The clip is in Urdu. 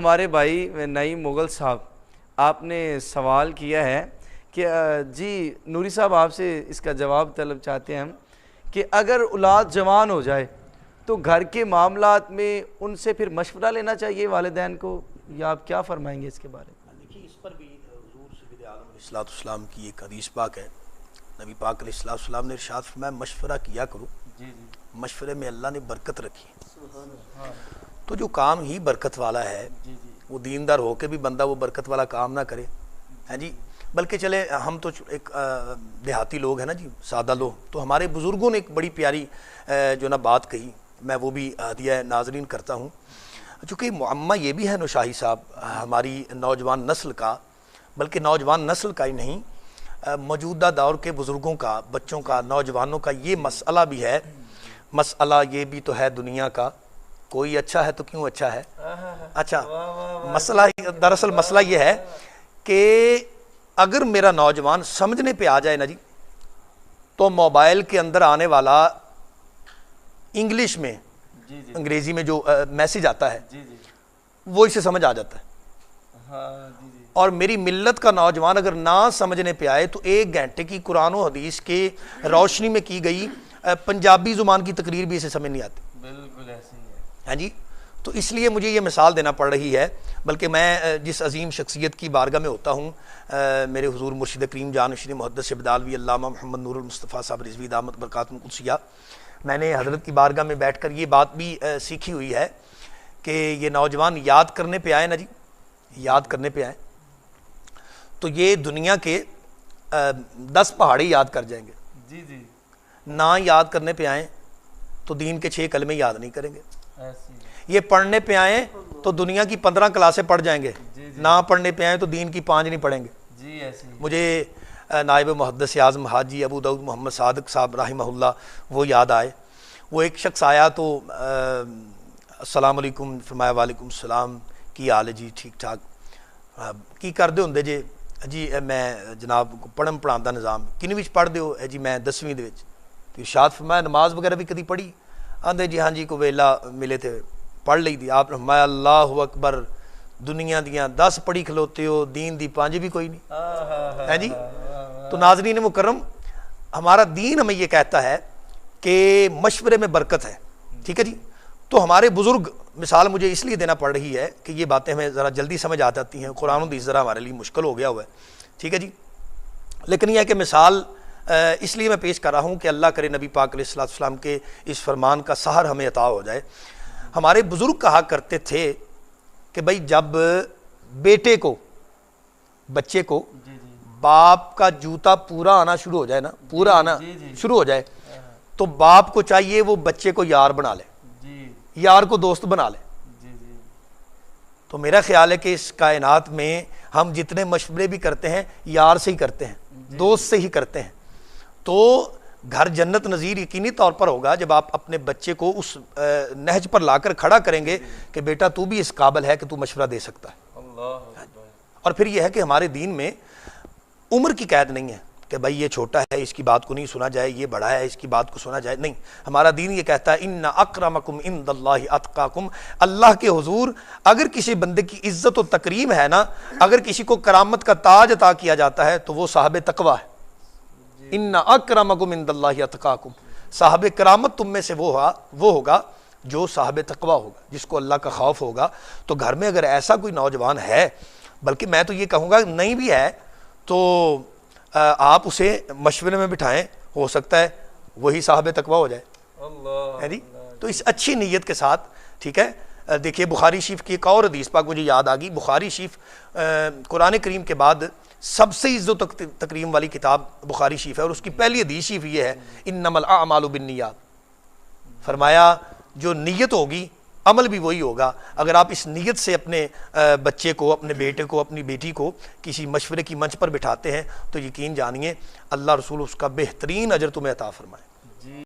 ہمارے بھائی نعیم مغل صاحب، آپ نے سوال کیا ہے کہ جی نوری صاحب آپ سے اس کا جواب طلب چاہتے ہیں ہم کہ اگر اولاد جوان ہو جائے تو گھر کے معاملات میں ان سے پھر مشورہ لینا چاہیے والدین کو، یا آپ کیا فرمائیں گے اس کے بارے میں؟ دیکھیے، اس پر بھی حضور سید عالم علیہ السلام کی ایک حدیث پاک ہے۔ نبی پاک علیہ السلام نے ارشاد فرمایا مشورہ کیا کرو، مشورے میں اللہ نے برکت رکھی۔ تو جو کام ہی برکت والا ہے وہ دیندار ہو کے بھی بندہ وہ برکت والا کام نہ کرے، ہاں جی، بلکہ چلے ہم تو ایک دیہاتی لوگ ہیں نا جی، سادہ لوگ، تو ہمارے بزرگوں نے ایک بڑی پیاری جو نا بات کہی، میں وہ بھی ہدیہ ناظرین کرتا ہوں۔ چونکہ معمہ یہ بھی ہے نوشاہی صاحب ہماری نوجوان نسل کا، بلکہ نوجوان نسل کا ہی نہیں، موجودہ دور کے بزرگوں کا، بچوں کا، نوجوانوں کا یہ مسئلہ بھی ہے۔ مسئلہ یہ بھی تو ہے دنیا کا، کوئی اچھا ہے تو کیوں اچھا ہے؟ اچھا، مسئلہ دراصل مسئلہ یہ ہے کہ اگر میرا نوجوان سمجھنے پہ آ جائے نا جی، تو موبائل کے اندر آنے والا انگلش میں انگریزی میں جو میسیج آتا ہے وہ اسے سمجھ آ جاتا ہے۔ اور میری ملت کا نوجوان اگر نہ سمجھنے پہ آئے تو 1 گھنٹے کی قرآن و حدیث کے روشنی میں کی گئی پنجابی زبان کی تقریر بھی اسے سمجھ نہیں آتی۔ بالکل ایسے ہی ہے، ہاں جی، تو اس لیے مجھے یہ مثال دینا پڑ رہی ہے، بلکہ میں جس عظیم شخصیت کی بارگاہ میں ہوتا ہوں، میرے حضور مرشد کریم جانشین محدث بدالوی علامہ محمد نور المصطفیٰ صاحب رضوی دامت برکاتہ القدسیہ، میں نے حضرت کی بارگاہ میں بیٹھ کر یہ بات بھی سیکھی ہوئی ہے کہ یہ نوجوان یاد کرنے پہ آئے نا جی، یاد کرنے پہ آئے تو یہ دنیا کے 10 پہاڑی یاد کر جائیں گے، جی جی، نہ یاد کرنے پہ آئیں تو دین کے 6 کلمے یاد نہیں کریں گے، ایسی ہے، یہ پڑھنے پہ آئیں تو دنیا کی 15 کلاسیں پڑھ جائیں گے، نہ پڑھنے پہ آئیں تو دین کی 5 نہیں پڑھیں گے۔ جی ایسی ہے۔ مجھے نائب محدث اعظم حاجی ابو داؤد محمد صادق صاحب رحمہ اللہ وہ یاد آئے۔ وہ ایک شخص آیا تو السلام علیکم فرمایا، وعلیکم السلام، کی حال ہے جی، ٹھیک ٹھاک، کی کردے ہوندے جی میں جناب پڑھن پڑھان دا نظام کنویں وچ پڑھ دیو جی میں 10ویں دے وچ، تو ارشاد فرمایا نماز وغیرہ بھی کدی پڑھی؟ آندے جی ہاں جی کو ویلا ملے تھے پڑھ لی دی۔ آپ نے فرمایا اللہ اکبر، دنیا دیاں 10 پڑھی کھلوتے ہو، دین دی 5 بھی کوئی نہیں ہے جی۔ تو ناظرین مکرم، ہمارا دین ہمیں یہ کہتا ہے کہ مشورے میں برکت ہے، ٹھیک ہے جی۔ تو ہمارے بزرگ، مثال مجھے اس لیے دینا پڑ رہی ہے کہ یہ باتیں ہمیں ذرا جلدی سمجھ آ جاتی ہیں، قرآن و حدیث ذرا ہمارے لیے مشکل ہو گیا ہوا ہے، ٹھیک ہے جی، لیکن یہ ہے کہ مثال اس لیے میں پیش کر رہا ہوں کہ اللہ کرے نبی پاک علیہ السلام کے اس فرمان کا سحر ہمیں عطا ہو جائے۔ ہمارے بزرگ کہا کرتے تھے کہ بھائی جب بیٹے کو، بچے کو باپ کا جوتا پورا آنا شروع ہو جائے نا، پورا آنا شروع ہو جائے تو باپ کو چاہیے وہ بچے کو یار بنا لے، یار کو دوست بنا لے۔ تو میرا خیال ہے کہ اس کائنات میں ہم جتنے مشورے بھی کرتے ہیں یار سے ہی کرتے ہیں، دوست سے ہی کرتے ہیں۔ تو گھر جنت نظیر یقینی طور پر ہوگا جب آپ اپنے بچے کو اس نہج پر لا کر کھڑا کریں گے کہ بیٹا تو بھی اس قابل ہے کہ تو مشورہ دے سکتا ہے۔ اور پھر یہ ہے کہ ہمارے دین میں عمر کی قید نہیں ہے کہ بھائی یہ چھوٹا ہے اس کی بات کو نہیں سنا جائے، یہ بڑا ہے اس کی بات کو سنا جائے، نہیں، ہمارا دین یہ کہتا ہے ان اکرمکم عند اللہ اتقاکم، اللہ کے حضور اگر کسی بندے کی عزت و تکریم ہے نا، اگر کسی کو کرامت کا تاج عطا کیا جاتا ہے تو وہ صاحب تقوی ہے۔ ان اکرمکم عند اللہ اتقاکم، صاحب کرامت تم میں سے وہ ہوگا جو صاحب تقوی ہوگا، جس کو اللہ کا خوف ہوگا۔ تو گھر میں اگر ایسا کوئی نوجوان ہے، بلکہ میں تو یہ کہوں گا نہیں بھی ہے تو آپ اسے مشورے میں بٹھائیں، ہو سکتا ہے وہی صاحب تقوی ہو جائے، ہے جی۔ تو اس اچھی نیت کے ساتھ، ٹھیک ہے، دیکھیے بخاری شریف کی ایک اور حدیث پاک مجھے یاد آ گئی۔ بخاری شریف قرآن کریم کے بعد سب سے عزت و تکریم والی کتاب بخاری شریف ہے، اور اس کی پہلی حدیث شریف یہ ہے انما الاعمال بالنیات، فرمایا جو نیت ہوگی عمل بھی وہی ہوگا۔ اگر آپ اس نیت سے اپنے بچے کو، اپنے بیٹے کو، اپنی بیٹی کو کسی مشورے کی منچ پر بٹھاتے ہیں تو یقین جانیے اللہ رسول اس کا بہترین اجر تمہیں عطا فرمائے۔